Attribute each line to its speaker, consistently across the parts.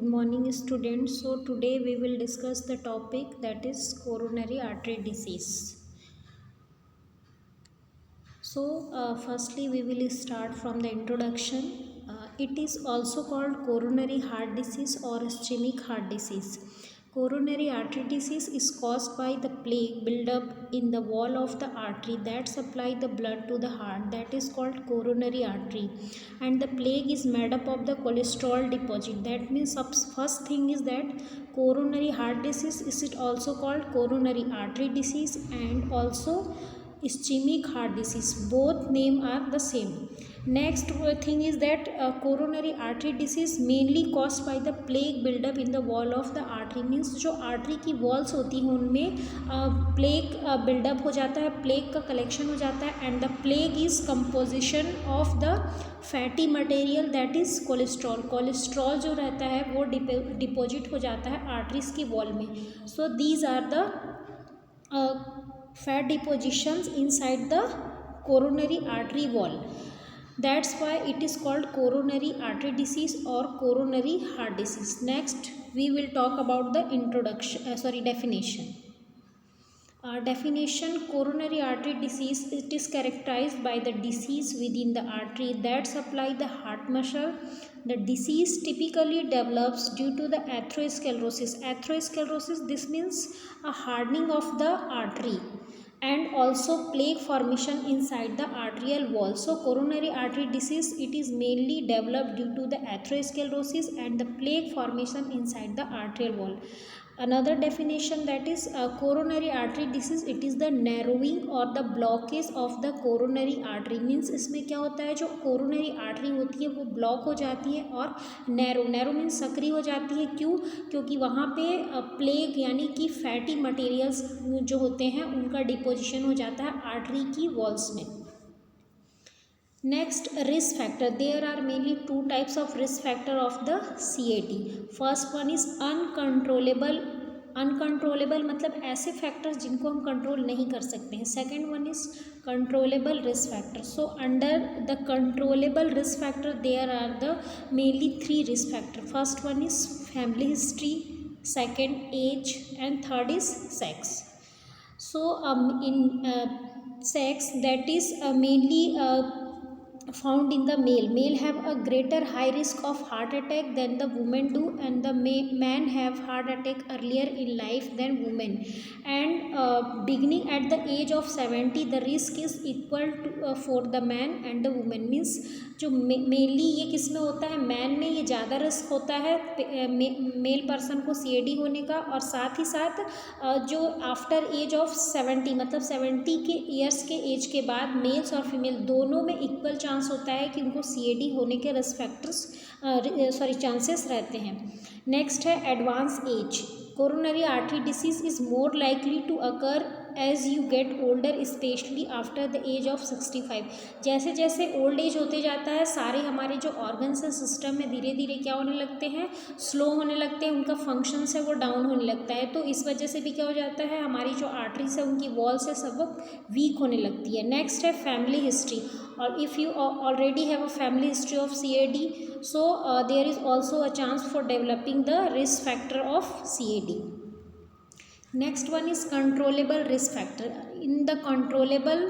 Speaker 1: Morning students. So today we will discuss the topic that is coronary artery disease. Firstly we will start from the introduction. It is also called coronary heart disease or ischemic heart disease. Coronary artery disease is caused by the plaque buildup in the wall of the artery that supply the blood to the heart, that is called coronary artery, and the plaque is made up of the cholesterol deposit. That means first thing is that coronary heart disease is it also called coronary artery disease and also ischemic heart disease. Both name are the same. Next thing is that coronary artery disease mainly caused by the plaque buildup in the wall of the artery. Means जो artery की walls होती हैं उनमें plaque buildup हो जाता है, plaque का collection हो जाता है, and the plaque is composition of the fatty material that is cholesterol. Cholesterol जो रहता है वो डिपोजिट हो जाता है आर्टरीज की वॉल में. So these are the fat depositions inside the coronary artery wall. That's why it is called coronary artery disease or coronary heart disease. Next we will talk about the definition. Definition: coronary artery disease, it is characterized by the disease within the artery that supply the heart muscle. The disease typically develops due to the atherosclerosis. Atherosclerosis, this means a hardening of the artery and also plaque formation inside the arterial wall. So coronary artery disease, it is mainly developed due to the atherosclerosis and the plaque formation inside the arterial wall. Another definition, that is coronary artery disease, it is the narrowing or the blockage of the coronary artery. Means इसमें क्या होता है, जो coronary artery होती है वो block हो जाती है और नैरो मीन्स सकरी हो जाती है. क्यों? क्योंकि वहाँ पे प्लेग यानी कि फैटी मटेरियल्स जो होते हैं उनका डिपोजिशन हो जाता है आर्टरी की वॉल्स में. Next, risk factor. There are mainly two types of risk factor of the CAD. First one is uncontrollable. Uncontrollable मतलब ऐसे फैक्टर्स जिनको हम कंट्रोल नहीं कर सकते हैं. Second one is controllable risk factor. So under the controllable risk factor there are the mainly three risk factor. First one is family history, second age and third is sex. So in sex, that is mainly found in the male have a greater high risk of heart attack than the women do, and the man have heart attack earlier in life than women, and beginning at the age of 70 the risk is equal to for the man and the woman. means जो mainly ये किस में होता है, man में ये ज़्यादा risk होता है मेल पर्सन को CAD होने का, और साथ ही साथ जो आफ्टर एज ऑफ 70 मतलब 70 के ईयर्स के एज के बाद मेल्स और फीमेल दोनों में इक्वल चांस होता है कि उनको CAD होने के रिस्क फैक्टर्स चांसेस रहते हैं. नेक्स्ट है advance age. Coronary artery disease is more likely to occur as you get older, especially after the age of 65. जैसे जैसे ओल्ड एज होते जाता है सारे हमारे जो ऑर्गन्स है सिस्टम में धीरे धीरे क्या होने लगते हैं, स्लो होने लगते हैं, उनका फंक्शंस है वो डाउन होने लगता है. तो इस वजह से भी क्या हो जाता है, हमारी जो आर्टरीज है उनकी वॉल्स है सब वीक होने लगती है. नेक्स्ट है फैमिली हिस्ट्री. और if you already have a family history of CAD, so there is also a chance for developing the risk factor of CAD. Next one is controllable risk factor. In the controllable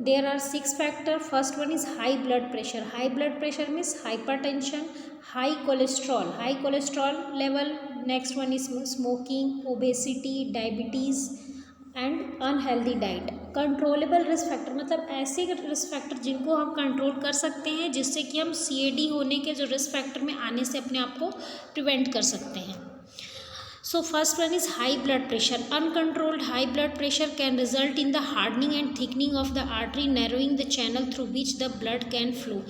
Speaker 1: there are 6 factor. First one is high blood pressure. High blood pressure means hypertension, high cholesterol level. Next one is smoking, obesity, diabetes and unhealthy diet. Controllable risk factor मतलब ऐसे risk factor जिनको हम control कर सकते हैं जिससे कि हम CAD होने के जो रिस्क फैक्टर में आने से अपने आप को प्रिवेंट कर सकते हैं. So first one is high blood pressure. Uncontrolled high blood pressure can result in the hardening and thickening of the artery, narrowing the channel through which the blood can flow.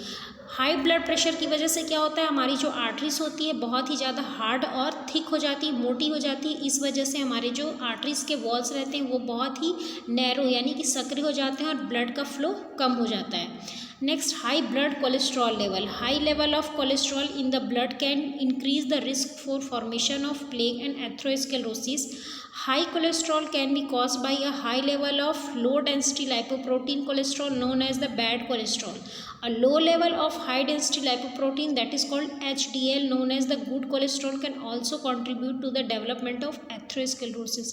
Speaker 1: High blood pressure की वजह से क्या होता है, हमारी जो arteries होती है बहुत ही ज़्यादा हार्ड और थिक हो जाती है, मोटी हो जाती है. इस वजह से हमारे जो आर्टरीज के वॉल्स रहते हैं वो बहुत ही नैरो यानी कि सक्रिय हो जाते हैं और ब्लड का फ्लो कम हो जाता है. Next, high blood cholesterol level. High level of cholesterol in the blood can increase the risk for formation of plague and atherosclerosis. High cholesterol can be caused by a high level of low density lipoprotein cholesterol known as the bad cholesterol. A low level of high density lipoprotein, that is called HDL, known as the good cholesterol, can also contribute to the development of atherosclerosis.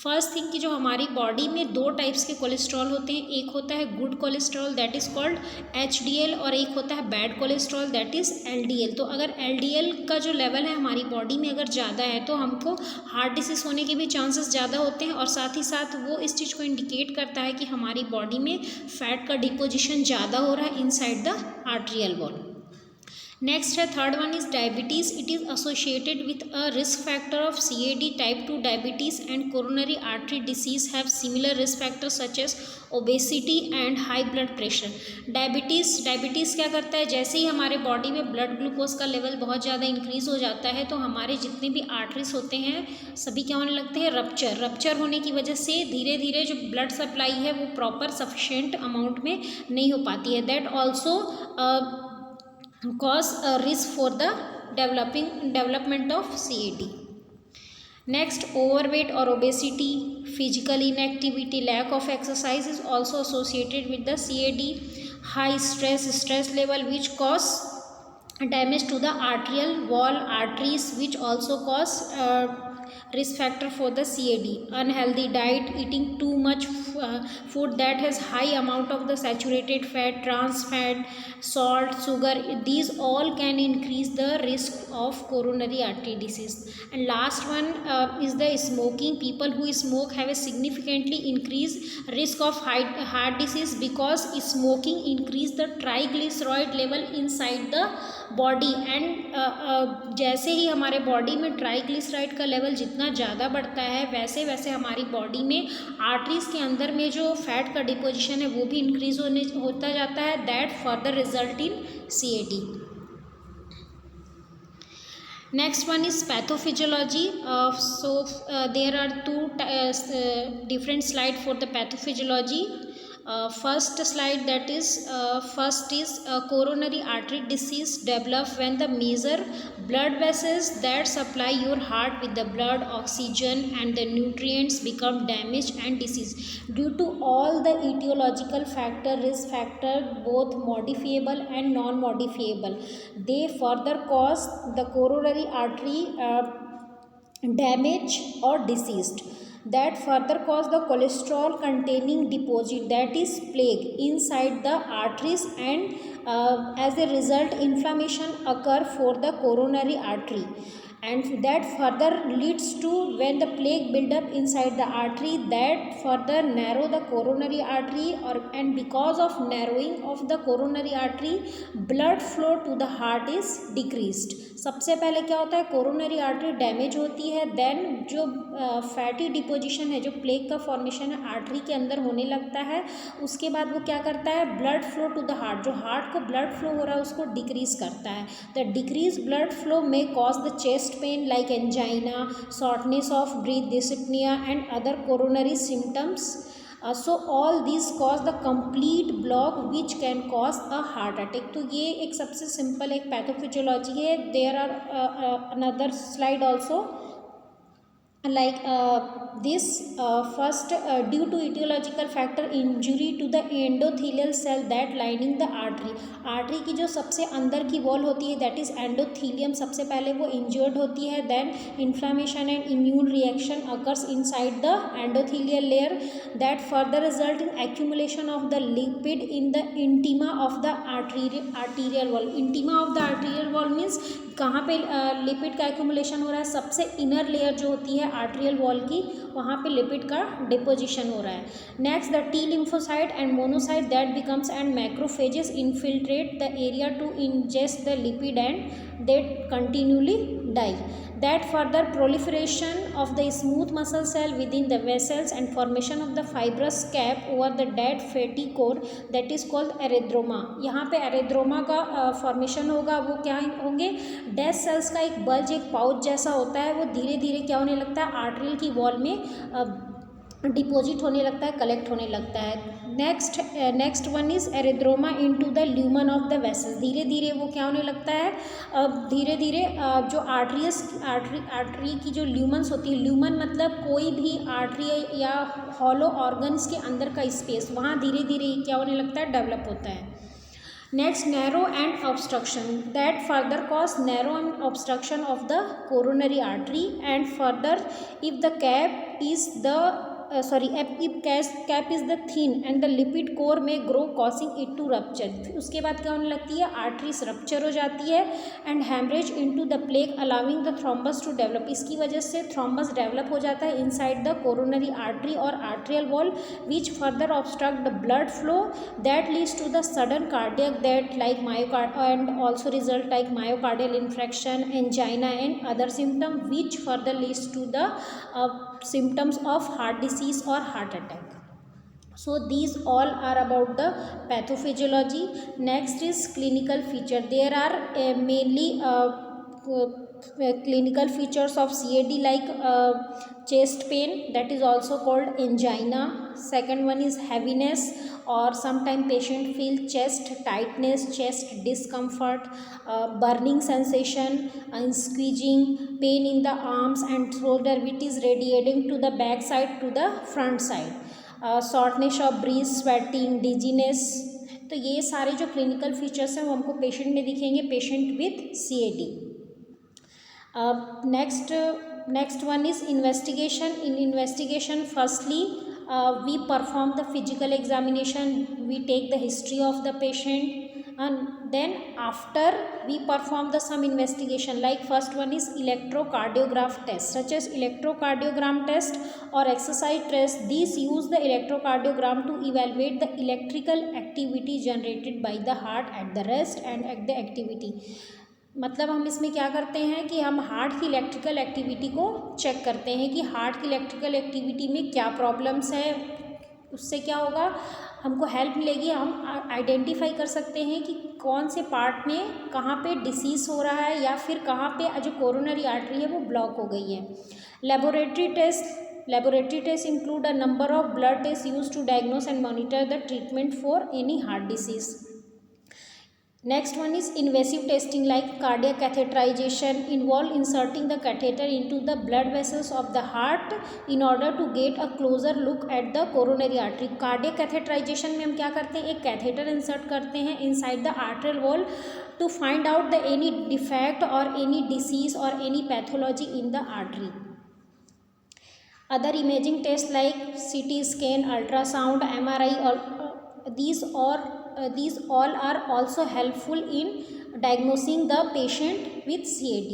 Speaker 1: First thing कि जो हमारी body में दो types के cholesterol होते हैं, एक होता है good cholesterol that is called HDL और एक होता है bad cholesterol that is LDL. तो अगर LDL का जो लेवल है हमारी बॉडी में अगर ज़्यादा है तो हमको हार्ट डिसीज़ होने के भी चांसेस ज़्यादा होते हैं, और साथ ही साथ वो इस चीज़ को इंडिकेट करता है कि हमारी बॉडी में फैट का डिपोजिशन ज़्यादा हो रहा है inside the arterial wall. Next है third one is diabetes. It is associated with a risk factor of CAD, type 2 diabetes and coronary artery disease have similar risk factors such as obesity and high blood pressure. Diabetes क्या करता है, जैसे ही हमारे body में blood glucose का level बहुत ज़्यादा increase हो जाता है तो हमारे जितने भी आर्टरीज होते हैं सभी क्या होने लगते हैं, रप्चर होने की वजह से धीरे धीरे जो ब्लड सप्लाई है वो प्रॉपर सफिशेंट अमाउंट में नहीं हो पाती है. That also cause a risk for the development of CAD. Next, overweight or obesity, physical inactivity, lack of exercise is also associated with the CAD. High stress level which cause damage to the arterial wall, arteries, which also cause risk factor for the CAD. Unhealthy diet, eating too much food that has high amount of the saturated fat, trans fat, salt, sugar, these all can increase the risk of coronary artery disease. And last one is the smoking. People who smoke have a significantly increased risk of heart disease because smoking increase the triglyceride level inside the body. And जैसे ही हमारे body में triglyceride का level जितना ज़्यादा बढ़ता है वैसे वैसे हमारी बॉडी में आर्टरीज के अंदर में जो फैट का डिपोजिशन है वो भी इंक्रीज होता जाता है. That further result in CAD. Next one is pathophysiology. So there are two different slides for the pathophysiology. First slide, that is first is coronary artery disease develop when the major blood vessels that supply your heart with the blood, oxygen and the nutrients become damaged and diseased due to all the etiological factor, risk factor, both modifiable and non-modifiable. They further cause the coronary artery damage or diseased. That further cause the cholesterol containing deposit, that is plaque, inside the arteries, and as a result inflammation occur for the coronary artery, and that further leads to when the plaque build up inside the artery that further narrow the coronary artery, and because of narrowing of the coronary artery blood flow to the heart is decreased. सबसे पहले क्या होता है, coronary artery damage होती है, then जो fatty deposition है, जो प्लेक का फॉर्मेशन है आर्टरी के अंदर होने लगता है, उसके बाद वो क्या करता है, blood flow to the heart, जो हार्ट को ब्लड फ्लो हो रहा है उसको डिक्रीज करता है. The decrease blood flow may cause the chest pain like angina, shortness of breath, dyspnea and other coronary symptoms. So all these cause the complete block which can cause a heart attack. तो ये एक सबसे simple एक pathophysiology है. There are another slide also like this. First, due to etiological factor injury to the endothelial cell that lining the artery. Artery की जो सबसे अंदर की वॉल होती है दैट इज़ एंडोथीलियम, सबसे पहले वो इंजर्ड होती है. Then inflammation and immune reaction occurs inside the endothelial layer that further result in accumulation of the lipid in the intima of the arterial wall. Intima of the arterial wall means कहाँ पे lipid का accumulation हो रहा है, सबसे inner layer जो होती है आर्टरियल वॉल की, वहाँ पे लिपिड का डिपोजिशन हो रहा है. Next, the T lymphocyte and monocyte that becomes and macrophages infiltrate the area to ingest the lipid and they continually die. That further proliferation of the smooth muscle cell within the vessels and formation of the fibrous cap over the dead fatty core that is called एरेथ्रोमा. यहाँ पे एरेथ्रोमा का formation होगा. वो क्या होंगे, dead cells का एक bulge, एक पाउच जैसा होता है, वो धीरे धीरे क्या होने लगता है, आर्टरियल की वॉल में डिपॉजिट होने लगता है, कलेक्ट होने लगता है. Next one is atheroma into the lumen of the vessel. धीरे धीरे वो क्या होने लगता है, धीरे धीरे जो आर्टरी की जो ल्यूमन्स होती है, ल्यूमन मतलब कोई भी आर्टरी या हॉलो ऑर्गन्स के अंदर का स्पेस, वहाँ धीरे धीरे क्या होने लगता है, डेवलप होता है. Next, narrow end obstruction that further cause narrow end obstruction of the coronary artery, and further if the cap is the cap is the thin and the lipid core may grow causing it to rupture. फिर उसके बाद क्या होने लगती है, arteries rupture हो जाती है and haemorrhage into the plaque allowing the thrombus to develop. इसकी वजह से थ्रोम्बस डेवलप हो जाता है इनसाइड द कोरोनरी आर्टरी और arterial wall which further obstruct the blood flow that leads to the sudden cardiac death like and also result like myocardial infarction, angina and other symptoms which further leads to the symptoms of heart disease or heart attack. So these all are about the pathophysiology. Next is clinical feature. There are mainly clinical features of CAD like chest pain, that is also called angina. Second one is heaviness, or sometimes patient feel chest tightness, chest discomfort, burning sensation, squeezing, pain in the arms and shoulder which is radiating to the back side to the front side, shortness of breath, sweating, dizziness. तो ये सारे जो clinical features हैं वो हमको patient में दिखेंगे, patient with CAD. Next one is investigation. In investigation, firstly we perform the physical examination, we take the history of the patient, and then after we perform the some investigation like first one is electrocardiograph test such as electrocardiogram test or exercise test. These use the electrocardiogram to evaluate the electrical activity generated by the heart at the rest and at the activity. मतलब हम इसमें क्या करते हैं कि हम heart की electrical activity को चेक करते हैं कि हार्ट की इलेक्ट्रिकल एक्टिविटी में क्या प्रॉब्लम्स है, उससे क्या होगा, हमको हेल्प मिलेगी, हम आइडेंटिफाई कर सकते हैं कि कौन से पार्ट में कहाँ पे डिसीज़ हो रहा है या फिर कहाँ पे जो कोरोनरी आर्टरी है वो ब्लॉक हो गई है. Laboratory tests include a number of blood tests used to diagnose and monitor the treatment for any heart disease. Next one is invasive testing like cardiac catheterization, involve inserting the catheter into the blood vessels of the heart in order to get a closer look at the coronary artery. Cardiac catheterization में हम क्या करते हैं, एक catheter insert करते हैं inside the arterial wall to find out the any defect or any disease or any pathology in the artery. Other imaging tests like CT scan, ultrasound, MRI, these all are also helpful in diagnosing the patient with CAD.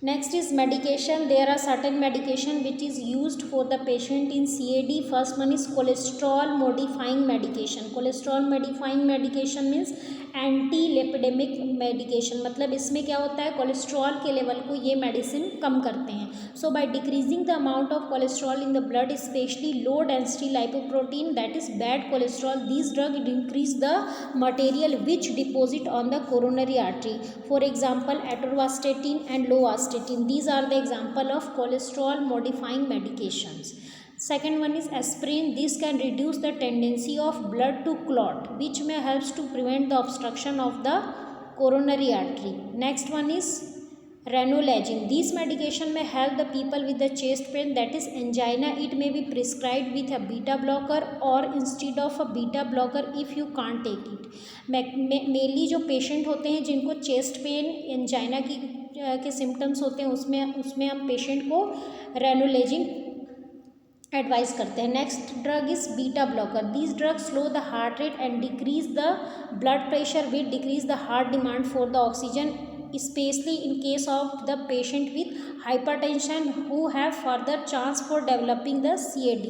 Speaker 1: Next is medication. There are certain medication which is used for the patient in CAD. First one is cholesterol modifying medication. Cholesterol modifying medication means anti lipidaemic medication. मतलब इसमें क्या होता है, cholesterol के level को ये medicine कम करते हैं. So by decreasing the amount of cholesterol in the blood, especially low density lipoprotein that is bad cholesterol, this drug increase the material which deposit on the coronary artery. For example atorvastatin and lovastatin, these are the example of cholesterol modifying medications. Second one is aspirin. This can reduce the tendency of blood to clot, which may helps to prevent the obstruction of the coronary artery. Next one is ranolazine. This medication may help the people with the chest pain, that is angina. It may be prescribed with a beta blocker or instead of a beta blocker if you can't take it. Mainly जो patient होते हैं जिनको chest pain, angina के symptoms होते हैं, उसमें हम patient को ranolazine एडवाइस करते हैं. Next drug is beta blocker. These drug slow the heart rate and decrease the blood pressure with decrease the heart demand for the oxygen, especially in case of the patient with hypertension who have further chance for developing the CAD.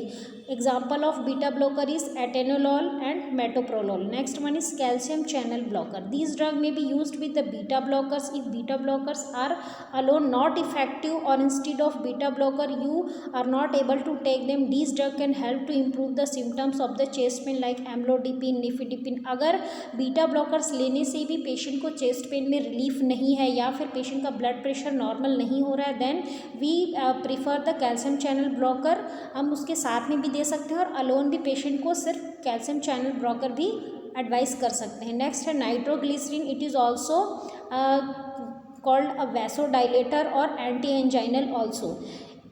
Speaker 1: Example of beta blocker is atenolol and metoprolol. Next one is calcium channel blocker. These drug may be used with the beta blockers if beta blockers are alone not effective, or instead of beta blocker you are not able to take them. These drug can help to improve the symptoms of the chest pain like amlodipine, nifedipine. अगर beta blockers लेने से भी patient को chest pain में relief नहीं है या फिर पेशेंट का ब्लड प्रेशर नॉर्मल नहीं हो रहा है, then we prefer the calcium channel blocker. हम उसके साथ में भी दे सकते हैं और अलोन भी पेशेंट को सिर्फ कैल्शियम चैनल ब्लॉकर भी एडवाइस कर सकते हैं. नेक्स्ट है nitroglycerin. It is also called a vasodilator और anti anginal also.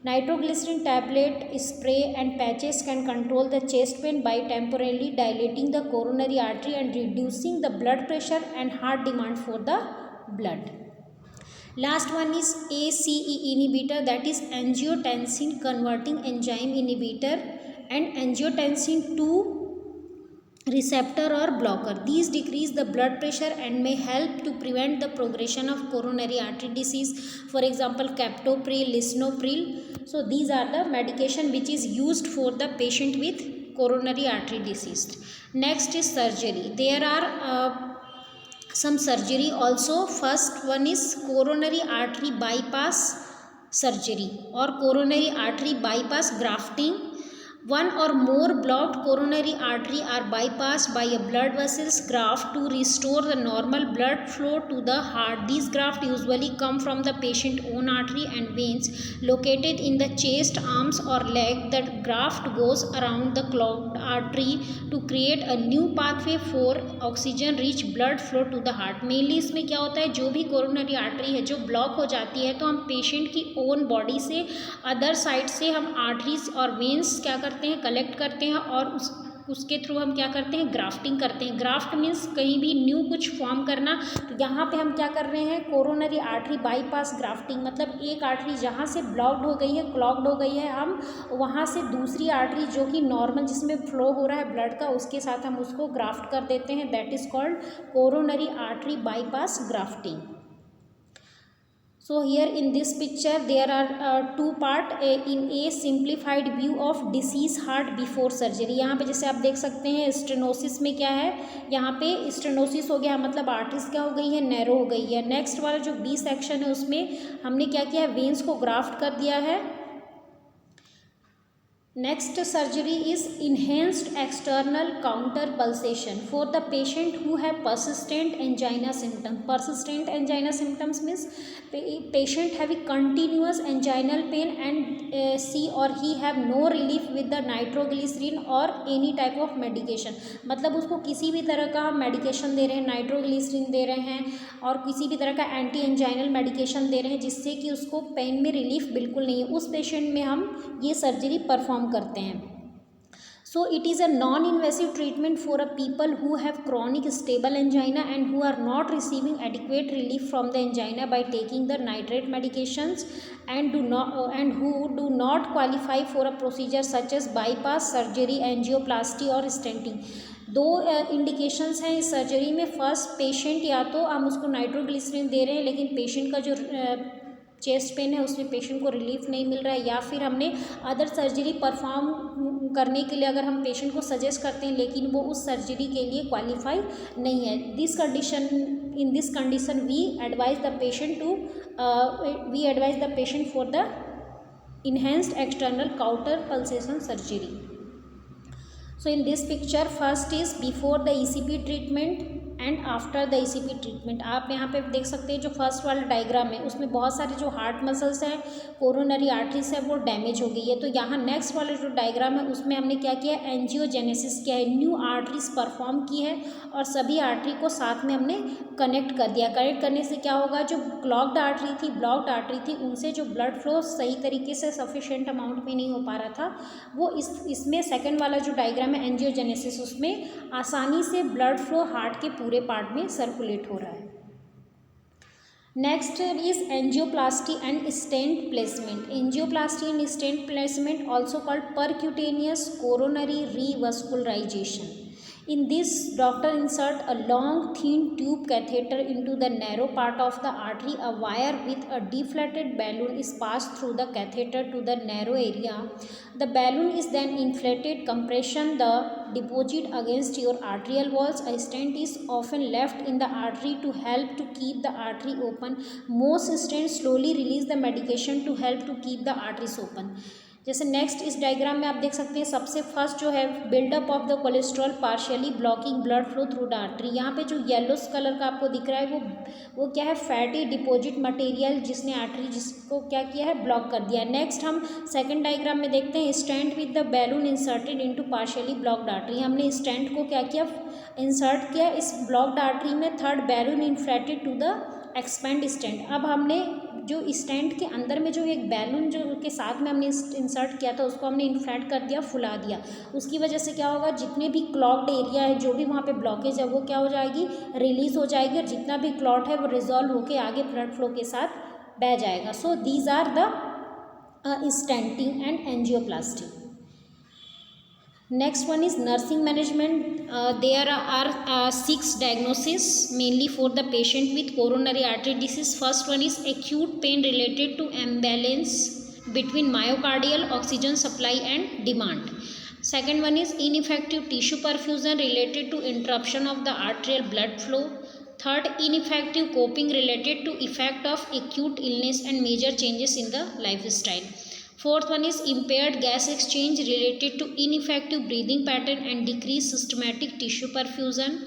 Speaker 1: Nitroglycerin tablet, spray and patches can control the chest pain by temporarily dilating the coronary artery and reducing the blood pressure and heart demand for the blood. Last one is ACE inhibitor, that is angiotensin converting enzyme inhibitor and angiotensin 2 receptor or blocker. These decrease the blood pressure and may help to prevent the progression of coronary artery disease. For example, captopril, lisinopril. So these are the medication which is used for the patient with coronary artery disease. Next is surgery. There are some surgery also. First one is coronary artery bypass surgery or coronary artery bypass grafting. One or more blocked coronary artery are bypassed by a blood vessels graft to restore the normal blood flow to the heart. These grafts usually come from the patient's own artery and veins located in the chest, arms or leg. The graft goes around the clogged artery to create a new pathway for oxygen rich blood flow to the heart. Mainly इसमें क्या होता है, जो भी coronary artery है जो block हो जाती है तो हम पेशेंट की ओन बॉडी से अदर साइड से हम आर्टरीज और वेंस क्या करते हैं, कलेक्ट करते हैं और उसके थ्रू हम क्या करते हैं, ग्राफ्टिंग करते हैं. ग्राफ्ट मीन्स कहीं भी न्यू कुछ फॉर्म करना. तो यहाँ पे हम क्या कर रहे हैं, कोरोनरी आर्टरी बाईपास ग्राफ्टिंग, मतलब एक आर्टरी जहाँ से ब्लॉक्ड हो गई है, क्लॉग्ड हो गई है, हम वहाँ से दूसरी आर्टरी जो कि नॉर्मल जिसमें फ्लो हो रहा है ब्लड का उसके साथ हम उसको ग्राफ्ट कर देते हैं. That is called coronary artery bypass grafting. So here in this picture there are two part in a simplified view of disease heart before surgery. यहाँ पे जैसे आप देख सकते हैं स्टेनोसिस में क्या है, यहाँ पे स्टेनोसिस हो गया मतलब आर्टरीज क्या हो गई है, नैरो हो गई है. नेक्स्ट वाला जो बी सेक्शन है उसमें हमने क्या किया है, वेन्स को ग्राफ्ट कर दिया है. Next surgery is enhanced external counter pulsation for the patient who have persistent angina symptom. Persistent angina symptoms means patient having continuous anginal pain and she or he have no relief with the nitroglycerin or any type of medication. मतलब उसको किसी भी तरह का हम medication दे रहे हैं, nitroglycerine दे रहे हैं और किसी भी तरह का एंटी एंजाइनल मेडिकेशन दे रहे हैं जिससे कि उसको पेन में रिलीफ बिल्कुल नहीं है, उस पेशेंट में हम ये सर्जरी परफॉर्म करते हैं. So it is a non-invasive treatment for a people who have chronic stable angina and who are not receiving adequate relief from the angina by taking the nitrate medications and who do not qualify for a procedure such as bypass surgery, angioplasty और stenting. दो indications हैं इस surgery में. First, patient या तो हम उसको nitroglycerine दे रहे हैं लेकिन पेशेंट का जो चेस्ट पेन है उसमें पेशेंट को रिलीफ नहीं मिल रहा है, या फिर हमने अदर सर्जरी परफॉर्म करने के लिए अगर हम पेशेंट को सजेस्ट करते हैं लेकिन वो उस सर्जरी के लिए क्वालिफाई नहीं है. In this condition we advise the patient for the enhanced external counter pulsation surgery. So in this picture first is before the ECP treatment and after the ECP treatment. आप यहाँ पे देख सकते हैं जो फर्स्ट वाला डायग्राम है उसमें बहुत सारे जो हार्ट मसल्स हैं, कोरोनरी आर्टरीज है वो डैमेज हो गई है. तो यहाँ नेक्स्ट वाला जो डायग्राम है उसमें हमने क्या किया, एंजियोजेनेसिस किया है, न्यू आर्टरीज परफॉर्म की है और सभी आर्टरी को साथ में हमने कनेक्ट कर दिया. कनेक्ट करने से क्या होगा, जो क्लॉग्ड आर्टरी थी, ब्लॉक्ड आर्टरी थी, उनसे जो ब्लड फ्लो सही तरीके से सफिशेंट अमाउंट में नहीं हो पा रहा था वो इसमें सेकेंड वाला जो डायग्राम है एंजियोजेनेसिस उसमें आसानी से ब्लड फ्लो हार्ट के पूरे पार्ट में सर्कुलेट हो रहा है. Next is angioplasty and stent placement. Angioplasty and stent placement also called percutaneous coronary revascularization. In this, doctor insert a long thin tube catheter into the narrow part of the artery. A wire with a deflated balloon is passed through the catheter to the narrow area. The balloon is then inflated. Compression the deposit against your arterial walls. A stent is often left in the artery to help to keep the artery open. Most stents slowly release the medication to help to keep the arteries open. जैसे next इस diagram में आप देख सकते हैं सबसे first जो है buildup of the cholesterol partially blocking blood flow through the artery. यहाँ पे जो येलो कलर का आपको दिख रहा है वो क्या है, फैटी डिपॉजिट मटेरियल जिसने आर्टरी जिसको क्या किया है, ब्लॉक कर दिया. नेक्स्ट हम सेकंड डायग्राम में देखते हैं stent with the balloon inserted into partially blocked artery. हमने स्टेंट को क्या किया, इंसर्ट किया इस ब्लॉक्ड आर्टरी में. Third, balloon inflated to the expand stent. अब हमने जो स्टेंट के अंदर में जो एक बैलून जो के साथ में हमने इंसर्ट किया था उसको हमने इन्फ्लेट कर दिया, फुला दिया। उसकी वजह से क्या होगा, जितने भी क्लॉग्ड एरिया है, जो भी वहाँ पे ब्लॉकेज है, वो क्या हो जाएगी, रिलीज हो जाएगी, और जितना भी क्लॉट है वो रिजॉल्व होके आगे ब्लड फ्लो के साथ बह जाएगा। So these are the stenting and angioplasty. Next one is nursing management. There are 6 diagnoses mainly for the patient with coronary artery disease. First one is acute pain related to imbalance between myocardial oxygen supply and demand. Second one is ineffective tissue perfusion related to interruption of the arterial blood flow. Third, ineffective coping related to effect of acute illness and major changes in the lifestyle. Fourth one is impaired gas exchange related to ineffective breathing pattern and decreased systematic tissue perfusion.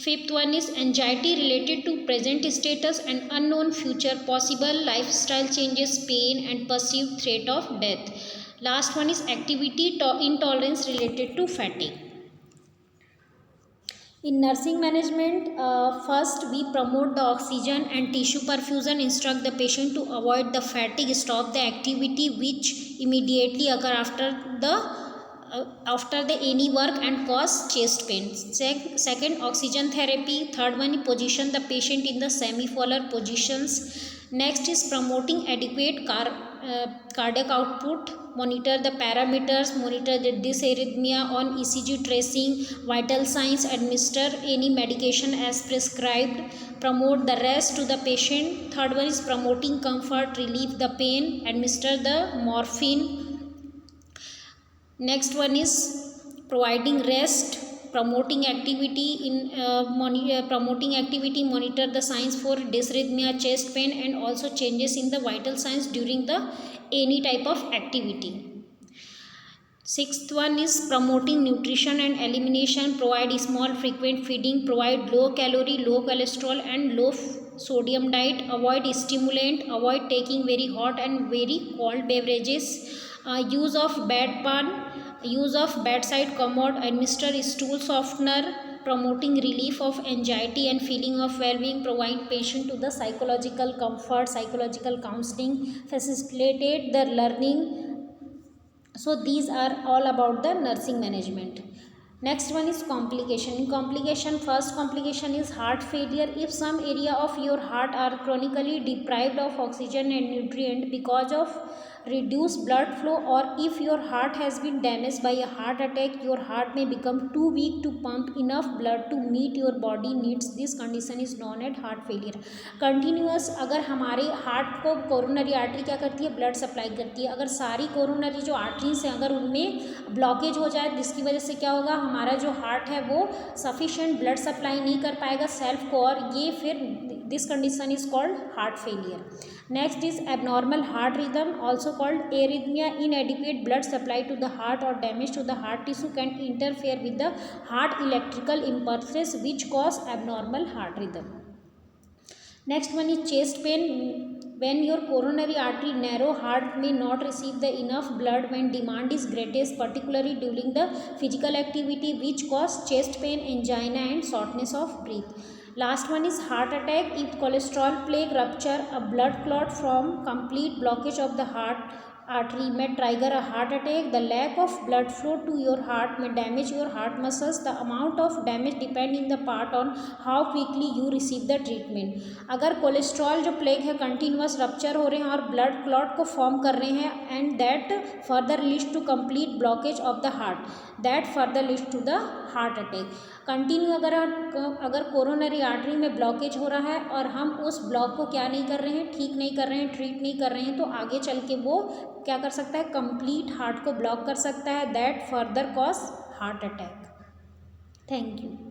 Speaker 1: Fifth one is anxiety related to present status and unknown future possible lifestyle changes, pain and perceived threat of death. Last one is activity intolerance related to fatigue. In nursing management, first we promote the oxygen and tissue perfusion, instruct the patient to avoid the fatigue, stop the activity which immediately occur after the any work and cause chest pain. Second, oxygen therapy. Third one, position the patient in the semi-polar positions. Next is promoting adequate cardiac output, monitor the parameters, monitor the dysarrhythmia on ECG tracing, vital signs, administer any medication as prescribed, promote the rest to the patient. Third one is promoting comfort, relieve the pain, administer the morphine. Next one is providing rest, promoting activity, monitor the signs for dysrhythmia, chest pain, and also changes in the vital signs during the any type of activity. Sixth one is promoting nutrition and elimination, provide small frequent feeding, provide low calorie, low cholesterol and low sodium diet, avoid stimulant, avoid taking very hot and very cold beverages, use of bedpan, use of bedside commode, administer stool softener, promoting relief of anxiety and feeling of well-being, provide patient to the psychological comfort, psychological counseling, facilitate the learning. So these are all about the nursing management. Next one is complication. In complication, first complication is heart failure. If some area of your heart are chronically deprived of oxygen and nutrient because of reduced blood flow, or if your heart has been damaged by a heart attack, your heart may become too weak to pump enough blood to meet your body needs. This condition is known as heart failure. Continuous अगर हमारे heart को coronary artery क्या करती है, blood supply करती है, अगर सारी कोरोनरी जो आर्टरीज हैं अगर उनमें ब्लॉकेज हो जाए, जिसकी वजह से क्या होगा, हमारा जो हार्ट है वो सफिशिएंट ब्लड सप्लाई नहीं कर पाएगा सेल्फ को, और ये फिर this condition is called heart failure. Next is abnormal heart rhythm, also called arrhythmia. Inadequate blood supply to the heart or damage to the heart tissue can interfere with the heart electrical impulses which cause abnormal heart rhythm. Next one is chest pain. When your coronary artery narrow, heart may not receive the enough blood when demand is greatest, particularly during the physical activity, which cause chest pain, angina and shortness of breath. Last one is heart attack. If cholesterol plaque rupture, a blood clot from complete blockage of the heart artery may trigger a heart attack. The lack of blood flow to your heart may damage your heart muscles. The amount of damage depends in the part on how quickly you receive the treatment. अगर cholesterol जो plague है continuous rupture हो रहे हैं और blood clot को form कर रहे हैं, and that further leads to complete blockage of the heart, that further leads to the heart attack. Continue अगर कोरोनरी आर्टरी में ब्लॉकेज हो रहा है और हम उस ब्लॉक को क्या नहीं कर रहे हैं, ठीक नहीं कर रहे हैं, ट्रीट नहीं कर रहे हैं, तो आगे चल के वो क्या कर सकता है, कंप्लीट हार्ट को ब्लॉक कर सकता है, that further cause heart attack. Thank you.